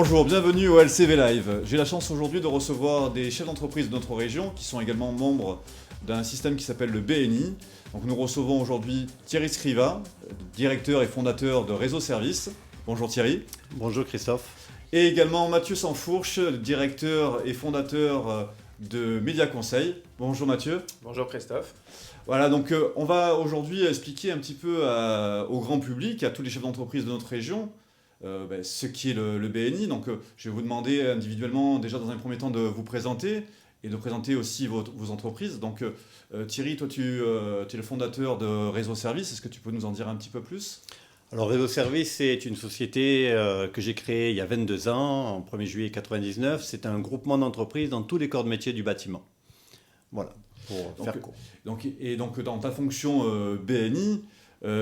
Bonjour, bienvenue au LCV Live. J'ai la chance aujourd'hui de recevoir des chefs d'entreprise de notre région qui sont également membres d'un système qui s'appelle le BNI. Donc nous recevons aujourd'hui Thierry Scriva, directeur et fondateur de Réseau Service. Bonjour Thierry. Bonjour Christophe. Et également Mathieu Sansfourche, directeur et fondateur de Média Conseil. Bonjour Mathieu. Bonjour Christophe. Voilà, donc on va aujourd'hui expliquer un petit peu au grand public, à tous les chefs d'entreprise de notre région, ce qui est le BNI. Donc je vais vous demander individuellement déjà dans un premier temps de vous présenter et de présenter aussi vos entreprises. Donc Thierry, toi tu es le fondateur de Réseau Service, est-ce que tu peux nous en dire un petit peu plus ? Alors Réseau Service, c'est une société que j'ai créée il y a 22 ans, en 1er juillet 1999. C'est un groupement d'entreprises dans tous les corps de métier du bâtiment. Voilà, pour faire court. Donc dans ta fonction BNI,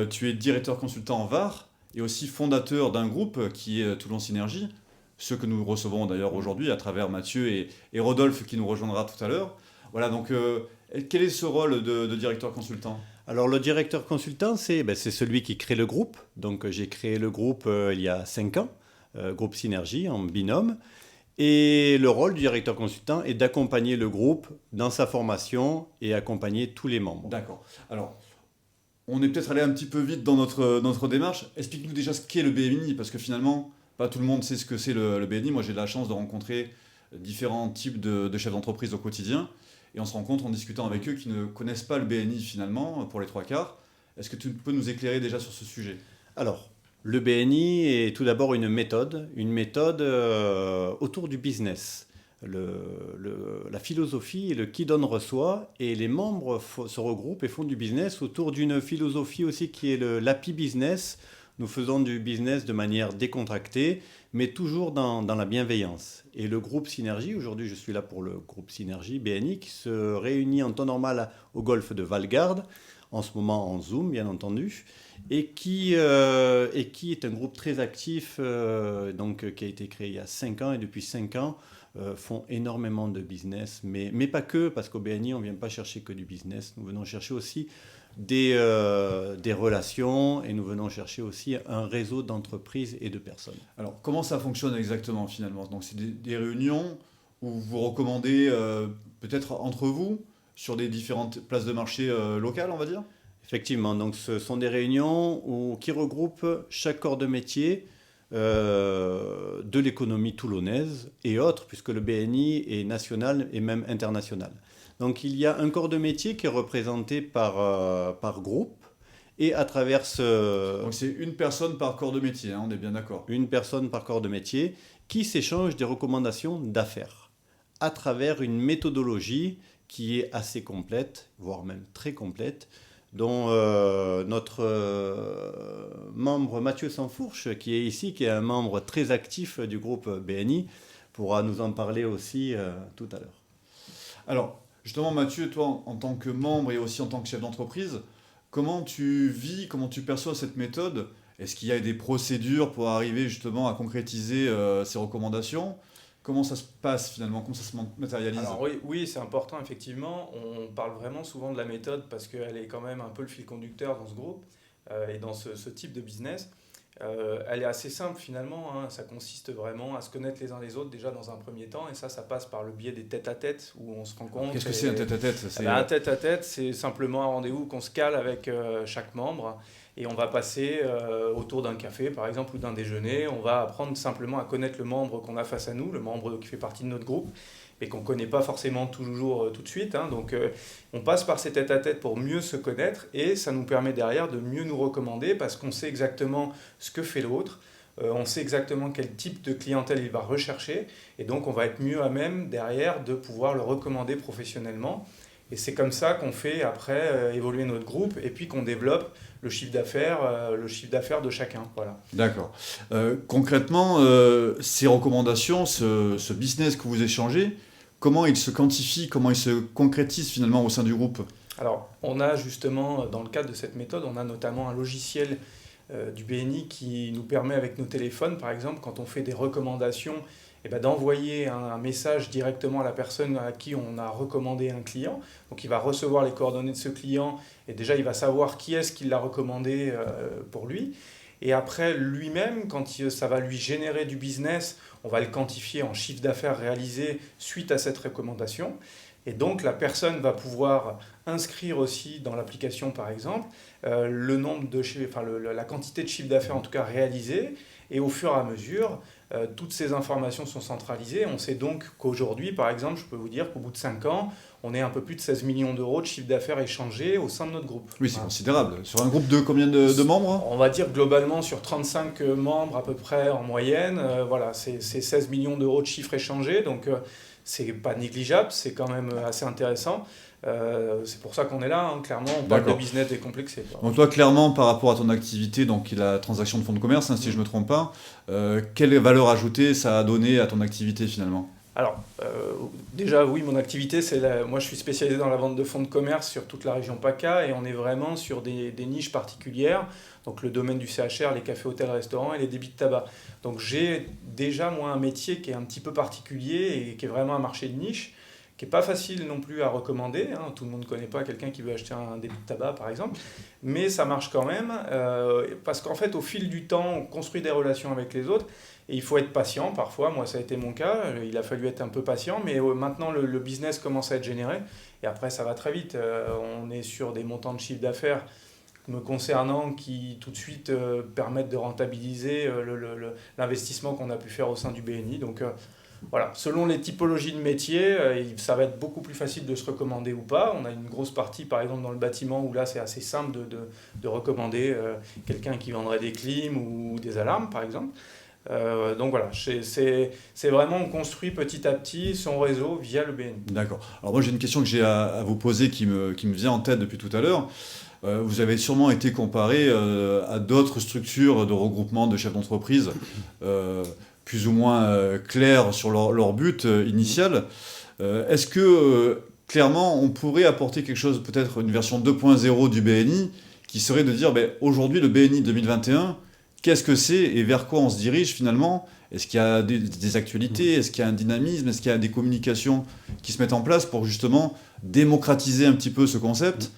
tu es directeur consultant en VAR et aussi fondateur d'un groupe qui est Toulon Synergie, ceux que nous recevons d'ailleurs aujourd'hui à travers Mathieu et Rodolphe qui nous rejoindra tout à l'heure. Voilà, donc quel est ce rôle de directeur consultant ? Alors le directeur consultant, c'est celui qui crée le groupe. Donc j'ai créé le groupe il y a 5 ans, groupe Synergie en binôme. Et le rôle du directeur consultant est d'accompagner le groupe dans sa formation et accompagner tous les membres. D'accord. Alors, on est peut-être allé un petit peu vite dans notre démarche. Explique-nous déjà ce qu'est le BNI, parce que finalement, pas tout le monde sait ce que c'est le BNI. Moi, j'ai la chance de rencontrer différents types de chefs d'entreprise au quotidien. Et on se rend compte en discutant avec eux qu'ils ne connaissent pas le BNI finalement, pour les 3/4. Est-ce que tu peux nous éclairer déjà sur ce sujet ? Alors, le BNI est tout d'abord une méthode autour du business. La philosophie est le qui donne reçoit, et les membres se regroupent et font du business autour d'une philosophie aussi qui est l'happy business. Nous faisons du business de manière décontractée, mais toujours dans la bienveillance. Et le groupe Synergie, aujourd'hui je suis là pour le groupe Synergie BNI, qui se réunit en temps normal au golfe de Valgarde, en ce moment en Zoom bien entendu, et qui est un groupe très actif, qui a été créé il y a 5 ans, et depuis 5 ans font énormément de business, mais pas que, parce qu'au BNI on ne vient pas chercher que du business, nous venons chercher aussi des relations, et nous venons chercher aussi un réseau d'entreprises et de personnes. Alors, comment ça fonctionne exactement finalement ? Donc, c'est des réunions où vous recommandez peut-être entre vous sur des différentes places de marché locales, on va dire ? Effectivement, donc ce sont des réunions qui regroupent chaque corps de métier de l'économie toulonnaise et autres, puisque le BNI est national et même international. Donc il y a un corps de métier qui est représenté par groupe, et à travers Donc c'est une personne par corps de métier, hein, on est bien d'accord. Une personne par corps de métier qui s'échange des recommandations d'affaires à travers une méthodologie qui est assez complète, voire même très complète, dont notre membre Mathieu Sansfourche, qui est ici, qui est un membre très actif du groupe BNI, pourra nous en parler aussi tout à l'heure. Alors, justement Mathieu, toi en tant que membre et aussi en tant que chef d'entreprise, comment tu vis, comment tu perçois cette méthode ? Est-ce qu'il y a des procédures pour arriver justement à concrétiser ces recommandations ? Comment ça se passe finalement ? Comment ça se matérialise ? Alors oui, c'est important effectivement. On parle vraiment souvent de la méthode parce qu'elle est quand même un peu le fil conducteur dans ce groupe et dans ce type de business. Elle est assez simple finalement, hein. Ça consiste vraiment à se connaître les uns les autres déjà dans un premier temps, et ça passe par le biais des tête-à-tête où on se rencontre. Qu'est-ce que c'est un tête-à-tête ? Un tête-à-tête, c'est simplement un rendez-vous qu'on se cale avec chaque membre, et on va passer autour d'un café par exemple ou d'un déjeuner. On va apprendre simplement à connaître le membre qu'on a face à nous, le membre qui fait partie de notre groupe, et qu'on ne connaît pas forcément toujours tout de suite, hein. Donc on passe par ces tête-à-tête pour mieux se connaître, et ça nous permet derrière de mieux nous recommander parce qu'on sait exactement ce que fait l'autre, on sait exactement quel type de clientèle il va rechercher, et donc on va être mieux à même derrière de pouvoir le recommander professionnellement. Et c'est comme ça qu'on fait après évoluer notre groupe, et puis qu'on développe le chiffre d'affaires de chacun. Voilà. D'accord. Concrètement, ces recommandations, ce business que vous échangez, comment il se quantifie, comment il se concrétise finalement au sein du groupe ? Alors, on a justement, dans le cadre de cette méthode, on a notamment un logiciel du BNI qui nous permet avec nos téléphones, par exemple, quand on fait des recommandations, d'envoyer un message directement à la personne à qui on a recommandé un client. Donc il va recevoir les coordonnées de ce client, et déjà il va savoir qui est-ce qui l'a recommandé pour lui. Et après, lui-même, ça va lui générer du business, on va le quantifier en chiffre d'affaires réalisé suite à cette recommandation. Et donc, la personne va pouvoir inscrire aussi dans l'application, par exemple, le nombre la quantité de chiffre d'affaires, en tout cas réalisé. Et au fur et à mesure, toutes ces informations sont centralisées. On sait donc qu'aujourd'hui, par exemple, je peux vous dire qu'au bout de 5 ans, on est un peu plus de 16 millions d'euros de chiffre d'affaires échangés au sein de notre groupe. Oui, c'est considérable. Sur un groupe de combien de membres? On va dire globalement sur 35 membres à peu près en moyenne. Voilà, c'est 16 millions d'euros de chiffres échangés. Donc, c'est pas négligeable, c'est quand même assez intéressant. C'est pour ça qu'on est là, hein. Clairement, on parle de business décomplexé. Donc toi, clairement, par rapport à ton activité, donc la transaction de fonds de commerce, si je ne me trompe pas, quelle valeur ajoutée ça a donné à ton activité finalement? Alors, déjà, oui, mon activité, moi je suis spécialisé dans la vente de fonds de commerce sur toute la région PACA et on est vraiment sur des niches particulières, donc le domaine du CHR, les cafés, hôtels, restaurants et les débits de tabac. Donc j'ai déjà, moi, un métier qui est un petit peu particulier et qui est vraiment un marché de niche, qui n'est pas facile non plus à recommander, hein. Tout le monde ne connaît pas quelqu'un qui veut acheter un débit de tabac, par exemple, mais ça marche quand même, parce qu'en fait, au fil du temps, on construit des relations avec les autres. Et il faut être patient parfois, moi ça a été mon cas, il a fallu être un peu patient, mais maintenant le business commence à être généré et après ça va très vite. On est sur des montants de chiffre d'affaires me concernant qui tout de suite permettent de rentabiliser l'investissement qu'on a pu faire au sein du BNI. Donc voilà, selon les typologies de métiers, ça va être beaucoup plus facile de se recommander ou pas. On a une grosse partie par exemple dans le bâtiment où là c'est assez simple de recommander quelqu'un qui vendrait des clims ou des alarmes par exemple. Donc voilà, c'est vraiment on construit petit à petit son réseau via le BNI. D'accord. Alors moi j'ai une question que j'ai à vous poser qui me vient en tête depuis tout à l'heure. Vous avez sûrement été comparé à d'autres structures de regroupement de chefs d'entreprise plus ou moins clairs sur leur but initial. Est-ce que clairement on pourrait apporter quelque chose, peut-être une version 2.0 du BNI qui serait de dire aujourd'hui le BNI 2021, qu'est-ce que c'est et vers quoi on se dirige finalement? Est-ce qu'il y a des actualités? Est-ce qu'il y a un dynamisme? Est-ce qu'il y a des communications qui se mettent en place pour justement démocratiser un petit peu ce concept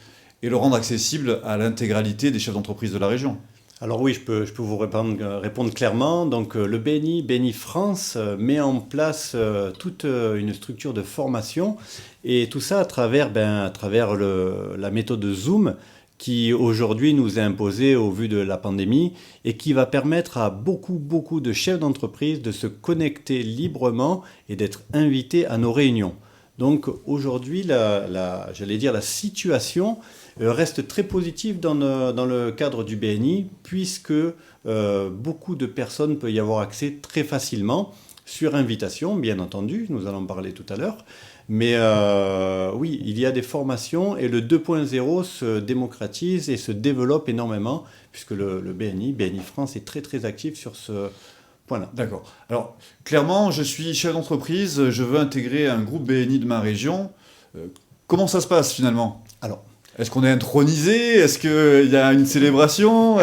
et le rendre accessible à l'intégralité des chefs d'entreprise de la région? Alors oui, je peux vous répondre clairement. Donc le BNI France met en place toute une structure de formation et tout ça à travers la méthode Zoom qui aujourd'hui nous est imposée au vu de la pandémie et qui va permettre à beaucoup de chefs d'entreprise de se connecter librement et d'être invités à nos réunions. Donc aujourd'hui, la situation reste très positive dans le cadre du BNI puisque beaucoup de personnes peuvent y avoir accès très facilement sur invitation, bien entendu, nous allons en parler tout à l'heure. Mais oui, il y a des formations et le 2.0 se démocratise et se développe énormément puisque le BNI France est très actif sur ce point-là. D'accord. Alors, clairement, je suis chef d'entreprise, je veux intégrer un groupe BNI de ma région. Comment ça se passe finalement? Alors, est-ce qu'on est intronisé? Est-ce qu'il y a une célébration?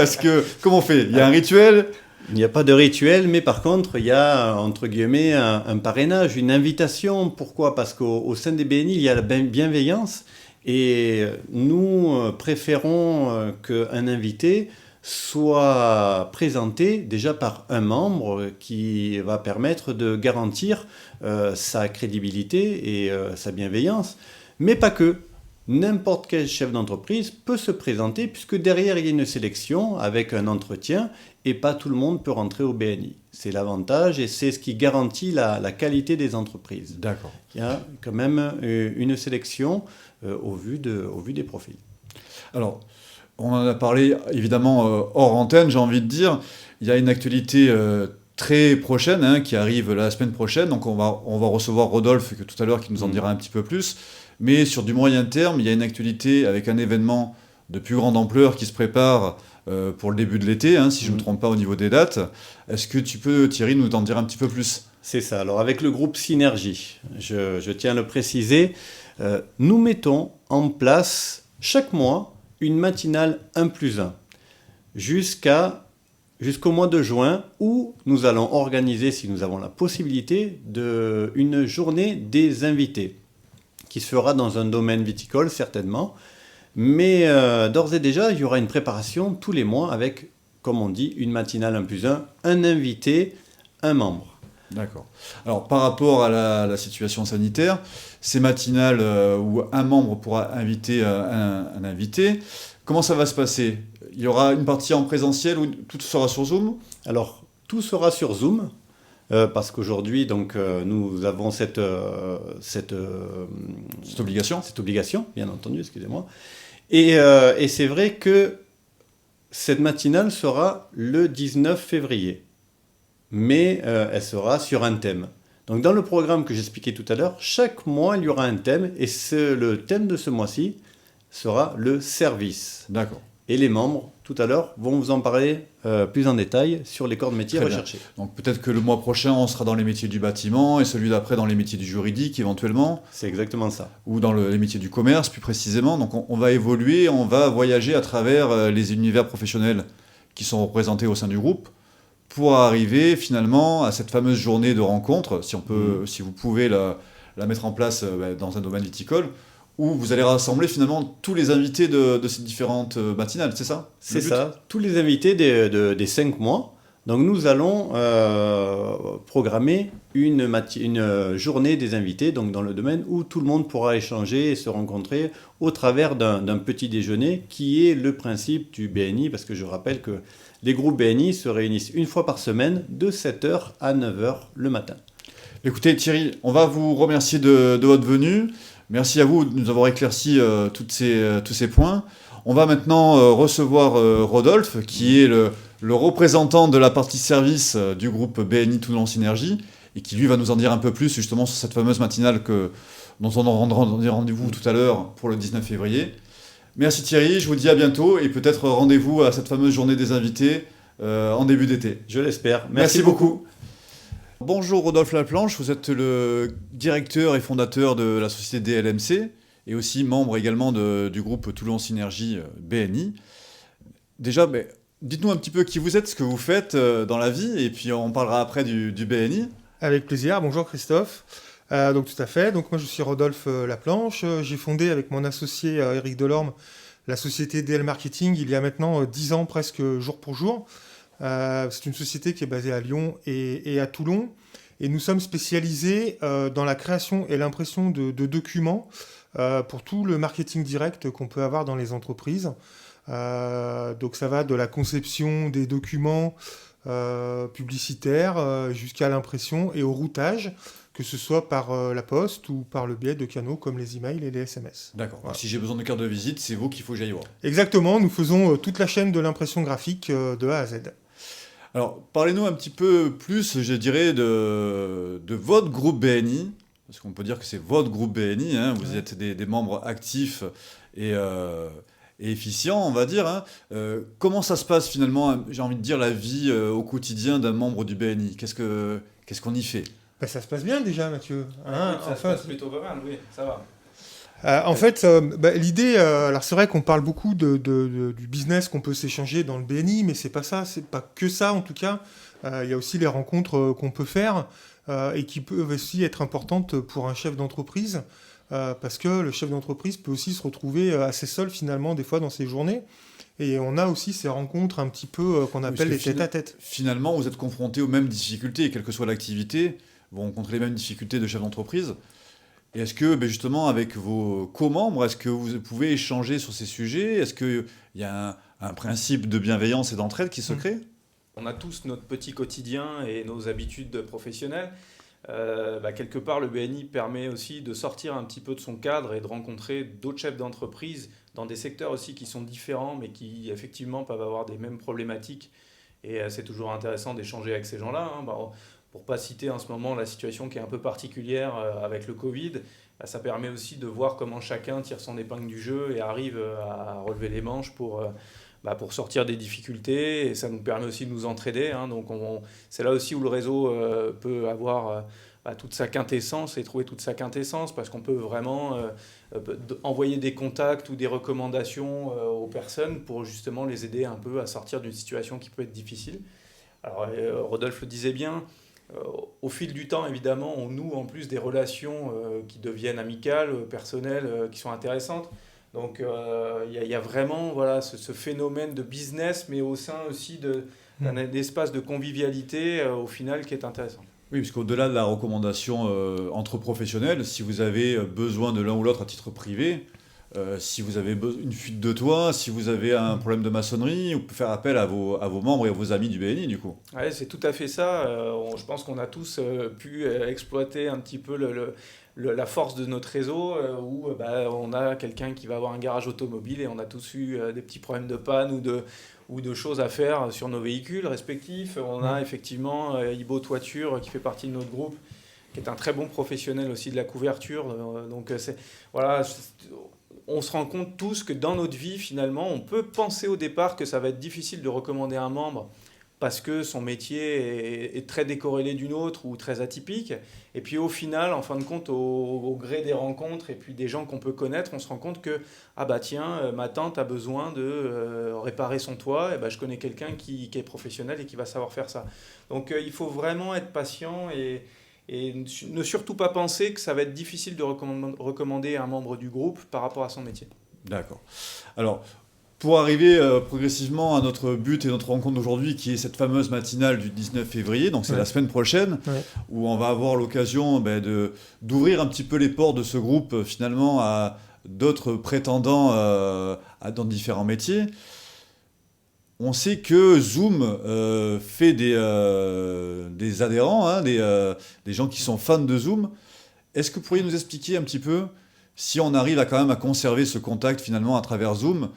Comment on fait? Il y a un rituel? Il n'y a pas de rituel, mais par contre, il y a, entre guillemets, un parrainage, une invitation. Pourquoi? Parce qu'au sein des BNI, il y a la bienveillance. Et nous préférons qu'un invité soit présenté déjà par un membre qui va permettre de garantir sa crédibilité et sa bienveillance. Mais pas que. N'importe quel chef d'entreprise peut se présenter puisque derrière il y a une sélection avec un entretien et pas tout le monde peut rentrer au BNI. C'est l'avantage et c'est ce qui garantit la qualité des entreprises. D'accord. Il y a quand même une sélection au vu des profils. Alors, on en a parlé évidemment hors antenne, j'ai envie de dire. Il y a une actualité très prochaine qui arrive la semaine prochaine. Donc on va recevoir Rodolphe tout à l'heure qui nous en dira un petit peu plus. Mais sur du moyen terme, il y a une actualité avec un événement de plus grande ampleur qui se prépare pour le début de l'été, si je ne me trompe pas au niveau des dates. Est-ce que tu peux, Thierry, nous en dire un petit peu plus? C'est ça. Alors avec le groupe Synergie, je tiens à le préciser, nous mettons en place chaque mois une matinale 1+1 jusqu'au mois de juin où nous allons organiser, si nous avons la possibilité, une journée des invités, qui se fera dans un domaine viticole certainement. Mais d'ores et déjà, il y aura une préparation tous les mois avec comme on dit, une matinale 1+1, un invité, un membre. D'accord. Alors, par rapport à la situation sanitaire, ces matinales où un membre pourra inviter un invité, comment ça va se passer? Il y aura une partie en présentiel où tout sera sur Zoom? Alors, tout sera sur Zoom, parce qu'aujourd'hui, donc, nous avons cette obligation. Cette obligation, bien entendu, excusez-moi. Et c'est vrai que cette matinale sera le 19 février, mais elle sera sur un thème. Donc, dans le programme que j'expliquais tout à l'heure, chaque mois, il y aura un thème, et le thème de ce mois-ci sera le service. D'accord. Et les membres, tout à l'heure, vont vous en parler plus en détail sur les corps de métier recherchés. Donc peut-être que le mois prochain, on sera dans les métiers du bâtiment et celui d'après dans les métiers du juridique éventuellement. C'est exactement ça. Ou dans les métiers du commerce plus précisément. Donc on va évoluer, on va voyager à travers les univers professionnels qui sont représentés au sein du groupe pour arriver finalement à cette fameuse journée de rencontre, si vous pouvez la mettre en place dans un domaine viticole, où vous allez rassembler finalement tous les invités de ces différentes matinales, c'est ça? C'est ça, tous les invités des 5 mois. Donc nous allons programmer une journée des invités, donc dans le domaine où tout le monde pourra échanger et se rencontrer au travers d'un petit déjeuner qui est le principe du BNI, parce que je rappelle que les groupes BNI se réunissent une fois par semaine de 7h à 9h le matin. Écoutez Thierry, on va vous remercier de votre venue. Merci à vous de nous avoir éclairci tous ces points. On va maintenant recevoir Rodolphe, qui est le représentant de la partie service du groupe BNI Toulon Synergie, et qui lui va nous en dire un peu plus justement sur cette fameuse matinale dont on rendra rendez-vous tout à l'heure pour le 19 février. Merci Thierry, je vous dis à bientôt, et peut-être rendez-vous à cette fameuse journée des invités en début d'été. Je l'espère. Merci beaucoup. Bonjour Rodolphe Laplanche, vous êtes le directeur et fondateur de la société DLMC et aussi membre également du groupe Toulon Synergie BNI. Déjà, dites-nous un petit peu qui vous êtes, ce que vous faites dans la vie et puis on parlera après du BNI. Avec plaisir, bonjour Christophe. Donc tout à fait, donc moi je suis Rodolphe Laplanche, j'ai fondé avec mon associé Éric Delorme la société DL Marketing il y a maintenant 10 ans presque jour pour jour. C'est une société qui est basée à Lyon et à Toulon. Et nous sommes spécialisés dans la création et l'impression de documents pour tout le marketing direct qu'on peut avoir dans les entreprises. Donc ça va de la conception des documents publicitaires jusqu'à l'impression et au routage, que ce soit par la poste ou par le biais de canaux comme les emails et les SMS. D'accord. Voilà. Si j'ai besoin de carte de visite, c'est vous qu'il faut que j'aille voir. Exactement, nous faisons toute la chaîne de l'impression graphique de A à Z. Alors, parlez-nous un petit peu plus, je dirais, de votre groupe BNI, parce qu'on peut dire que c'est votre groupe BNI, hein, vous êtes des membres actifs et efficients, on va dire. Hein. Comment ça se passe finalement, j'ai envie de dire, la vie au quotidien d'un membre du BNI? Qu'est-ce qu'on y fait? Ça se passe bien déjà, Mathieu. Hein, ça se passe plutôt pas mal, oui, ça va. En fait, l'idée, alors c'est vrai qu'on parle beaucoup du business qu'on peut s'échanger dans le BNI, mais c'est pas ça, c'est pas que ça en tout cas. Il y a aussi les rencontres qu'on peut faire et qui peuvent aussi être importantes pour un chef d'entreprise, parce que le chef d'entreprise peut aussi se retrouver assez seul finalement des fois dans ses journées. Et on a aussi ces rencontres un petit peu qu'on appelle les tête-à-tête. Finalement, vous êtes confronté aux mêmes difficultés, quelle que soit l'activité, vous rencontrez les mêmes difficultés de chef d'entreprise. Et est-ce que, justement, avec vos co-membres, est-ce que vous pouvez échanger sur ces sujets? Est-ce qu'il y a un principe de bienveillance et d'entraide qui se crée? On a tous notre petit quotidien et nos habitudes professionnelles. Quelque part, le BNI permet aussi de sortir un petit peu de son cadre et de rencontrer d'autres chefs d'entreprise dans des secteurs aussi qui sont différents, mais qui, effectivement, peuvent avoir des mêmes problématiques. Et c'est toujours intéressant d'échanger avec ces gens-là. Hein. Pour ne pas citer en ce moment la situation qui est un peu particulière avec le Covid, ça permet aussi de voir comment chacun tire son épingle du jeu et arrive à relever les manches pour sortir des difficultés. Et ça nous permet aussi de nous entraider. Hein. Donc c'est là aussi où le réseau peut avoir toute sa quintessence et trouver toute sa quintessence, parce qu'on peut vraiment envoyer des contacts ou des recommandations aux personnes pour justement les aider un peu à sortir d'une situation qui peut être difficile. Alors Rodolphe le disait bien, au fil du temps, évidemment, on noue en plus des relations qui deviennent amicales, personnelles, qui sont intéressantes. Donc il y a vraiment voilà, ce phénomène de business, mais au sein aussi d'un espace de convivialité au final qui est intéressant. Oui, parce qu'au-delà de la recommandation entre professionnels, si vous avez besoin de l'un ou l'autre à titre privé, si vous avez une fuite de toit, si vous avez un problème de maçonnerie, vous pouvez faire appel à vos membres et à vos amis du BNI, du coup. Ouais, c'est tout à fait ça. Je pense qu'on a tous pu exploiter un petit peu la force de notre réseau où on a quelqu'un qui va avoir un garage automobile et on a tous eu des petits problèmes de panne ou de choses à faire sur nos véhicules respectifs. On a effectivement Ibo Toiture qui fait partie de notre groupe, qui est un très bon professionnel aussi de la couverture. Donc voilà, on se rend compte tous que dans notre vie, finalement, on peut penser au départ que ça va être difficile de recommander un membre parce que son métier est très décorrélé d'une autre ou très atypique. Et puis au final, en fin de compte, au gré des rencontres et puis des gens qu'on peut connaître, on se rend compte que ah bah tiens, ma tante a besoin de réparer son toit, et bah, je connais quelqu'un qui est professionnel et qui va savoir faire ça. Donc il faut vraiment être patient et ne surtout pas penser que ça va être difficile de recommander un membre du groupe par rapport à son métier. D'accord. Alors, pour arriver progressivement à notre but et notre rencontre d'aujourd'hui, qui est cette fameuse matinale du 19 février, donc c'est la semaine prochaine, où on va avoir l'occasion d'ouvrir un petit peu les portes de ce groupe finalement à d'autres prétendants dans différents métiers. On sait que Zoom fait des adhérents, des gens qui sont fans de Zoom. Est-ce que vous pourriez nous expliquer un petit peu si on arrive quand même à conserver ce contact finalement à travers Zoom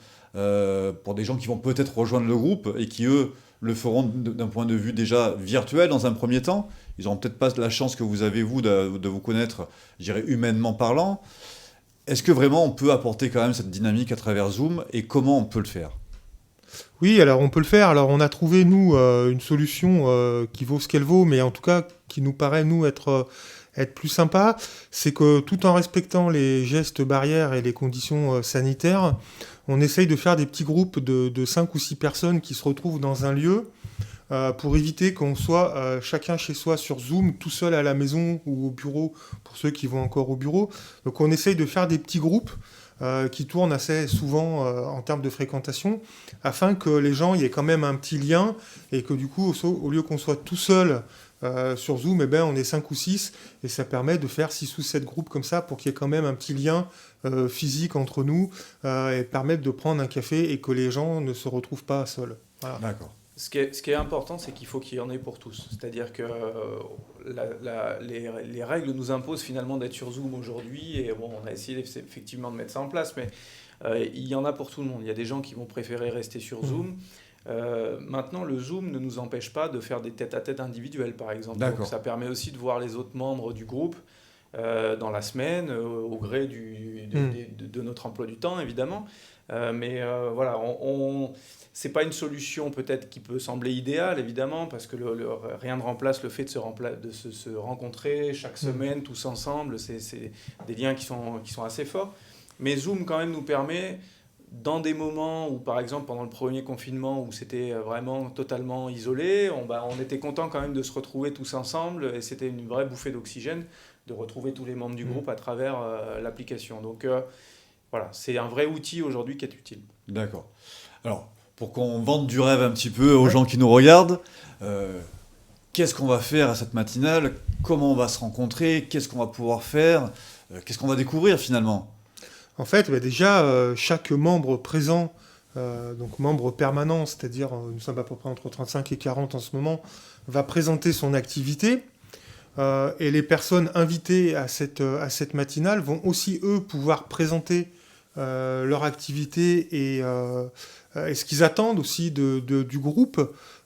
pour des gens qui vont peut-être rejoindre le groupe et qui, eux, le feront d'un point de vue déjà virtuel dans un premier temps. Ils n'auront peut-être pas la chance que vous avez, vous, de vous connaître, je dirais, humainement parlant. Est-ce que vraiment on peut apporter quand même cette dynamique à travers Zoom et comment on peut le faire ? Oui, alors on peut le faire. Alors on a trouvé, nous, une solution qui vaut ce qu'elle vaut, mais en tout cas qui nous paraît, nous, être plus sympa. C'est que tout en respectant les gestes barrières et les conditions sanitaires, on essaye de faire des petits groupes de 5 ou 6 personnes qui se retrouvent dans un lieu pour éviter qu'on soit chacun chez soi sur Zoom, tout seul à la maison ou au bureau, pour ceux qui vont encore au bureau. Donc on essaye de faire des petits groupes qui tournent assez souvent en termes de fréquentation, afin que les gens, il y ait quand même un petit lien, et que du coup, au lieu qu'on soit tout seul sur Zoom, on est 5 ou 6, et ça permet de faire 6 ou 7 groupes comme ça, pour qu'il y ait quand même un petit lien physique entre nous, et permettre de prendre un café, et que les gens ne se retrouvent pas seuls. Voilà. D'accord. Ce qui est important, c'est qu'il faut qu'il y en ait pour tous. C'est-à-dire que les règles nous imposent finalement d'être sur Zoom aujourd'hui. Et bon, on a essayé effectivement de mettre ça en place, mais il y en a pour tout le monde. Il y a des gens qui vont préférer rester sur Zoom. Maintenant, le Zoom ne nous empêche pas de faire des tête-à-tête individuels, par exemple. Donc, ça permet aussi de voir les autres membres du groupe dans la semaine, au gré de notre emploi du temps, évidemment. Mais voilà, c'est pas une solution peut-être qui peut sembler idéale, évidemment, parce que rien ne remplace le fait de se rencontrer chaque semaine tous ensemble. C'est des liens qui sont assez forts. Mais Zoom, quand même, nous permet, dans des moments où, par exemple, pendant le premier confinement, où c'était vraiment totalement isolé, on était content quand même de se retrouver tous ensemble, et c'était une vraie bouffée d'oxygène de retrouver tous les membres du groupe à travers l'application. Donc voilà, c'est un vrai outil aujourd'hui qui est utile. D'accord. Alors, pour qu'on vende du rêve un petit peu aux gens qui nous regardent, qu'est-ce qu'on va faire à cette matinale ? Comment on va se rencontrer ? Qu'est-ce qu'on va pouvoir faire ? Qu'est-ce qu'on va découvrir finalement ? En fait, déjà, chaque membre présent, donc membre permanent, c'est-à-dire nous sommes à peu près entre 35 et 40 en ce moment, va présenter son activité. Et les personnes invitées à cette matinale vont aussi, eux, pouvoir présenter leur activité et ce qu'ils attendent aussi du groupe,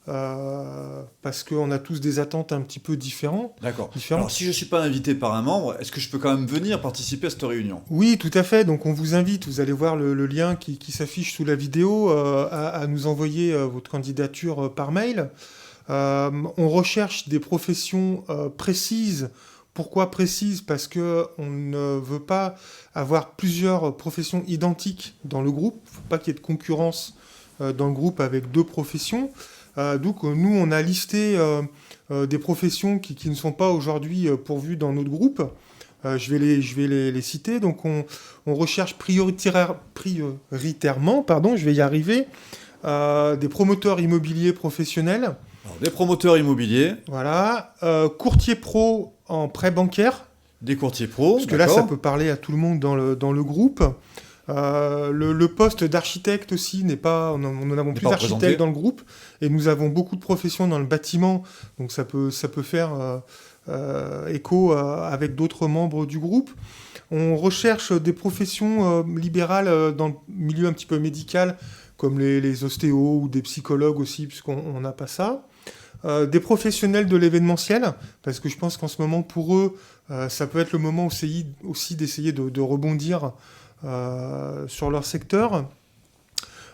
parce qu'on a tous des attentes un petit peu différentes. D'accord. Alors, si je ne suis pas invité par un membre, est-ce que je peux quand même venir participer à cette réunion ? Oui, tout à fait. Donc, on vous invite, vous allez voir le lien qui s'affiche sous la vidéo, à nous envoyer votre candidature par mail. On recherche des professions précises. Pourquoi précises ? Parce qu'on ne veut pas avoir plusieurs professions identiques dans le groupe. Il ne faut pas qu'il y ait de concurrence dans le groupe avec 2 professions. Donc nous, on a listé des professions qui ne sont pas aujourd'hui pourvues dans notre groupe. Je vais les citer. Donc, on recherche prioritairement, je vais y arriver, des promoteurs immobiliers professionnels. Alors, des promoteurs immobiliers. Voilà. Courtiers pro en prêt bancaire. Des courtiers pro. Parce que là, ça peut parler à tout le monde dans le groupe. Le poste d'architecte aussi n'est pas... Nous n'avons plus d'architectes dans le groupe. Et nous avons beaucoup de professions dans le bâtiment. Donc, ça peut faire écho avec d'autres membres du groupe. On recherche des professions libérales dans le milieu un petit peu médical, comme les ostéos ou des psychologues aussi, puisqu'on n'a pas ça. Des professionnels de l'événementiel, parce que je pense qu'en ce moment, pour eux, ça peut être le moment aussi d'essayer de rebondir sur leur secteur.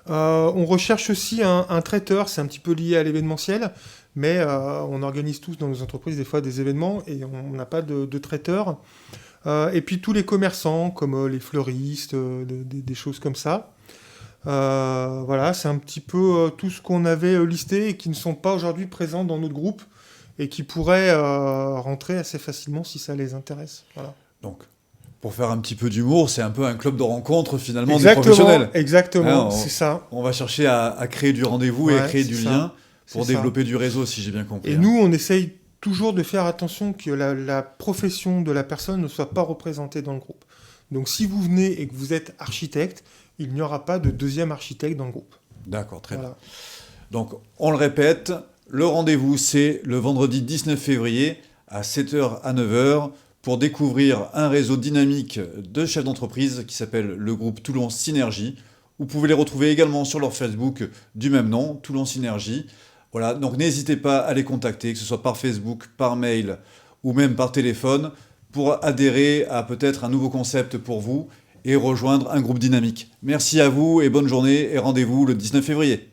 On recherche aussi un traiteur, c'est un petit peu lié à l'événementiel, mais on organise tous dans nos entreprises des fois des événements et on n'a pas de traiteur. Et puis tous les commerçants, comme les fleuristes, des choses comme ça. Voilà, c'est un petit peu tout ce qu'on avait listé et qui ne sont pas aujourd'hui présents dans notre groupe et qui pourraient rentrer assez facilement si ça les intéresse. Voilà. Donc, pour faire un petit peu d'humour, c'est un peu un club de rencontre finalement des professionnels. Exactement, c'est ça. On va chercher à créer du rendez-vous et à créer du lien pour développer du réseau, si j'ai bien compris. Et nous, on essaye toujours de faire attention que la profession de la personne ne soit pas représentée dans le groupe. Donc si vous venez et que vous êtes architecte, il n'y aura pas de deuxième architecte dans le groupe. D'accord, très bien. Donc, on le répète, le rendez-vous, c'est le vendredi 19 février à 7h à 9h pour découvrir un réseau dynamique de chefs d'entreprise qui s'appelle le groupe Toulon Synergie. Vous pouvez les retrouver également sur leur Facebook du même nom, Toulon Synergie. Voilà, donc n'hésitez pas à les contacter, que ce soit par Facebook, par mail ou même par téléphone, pour adhérer à peut-être un nouveau concept pour vous et rejoindre un groupe dynamique. Merci à vous et bonne journée et rendez-vous le 19 février.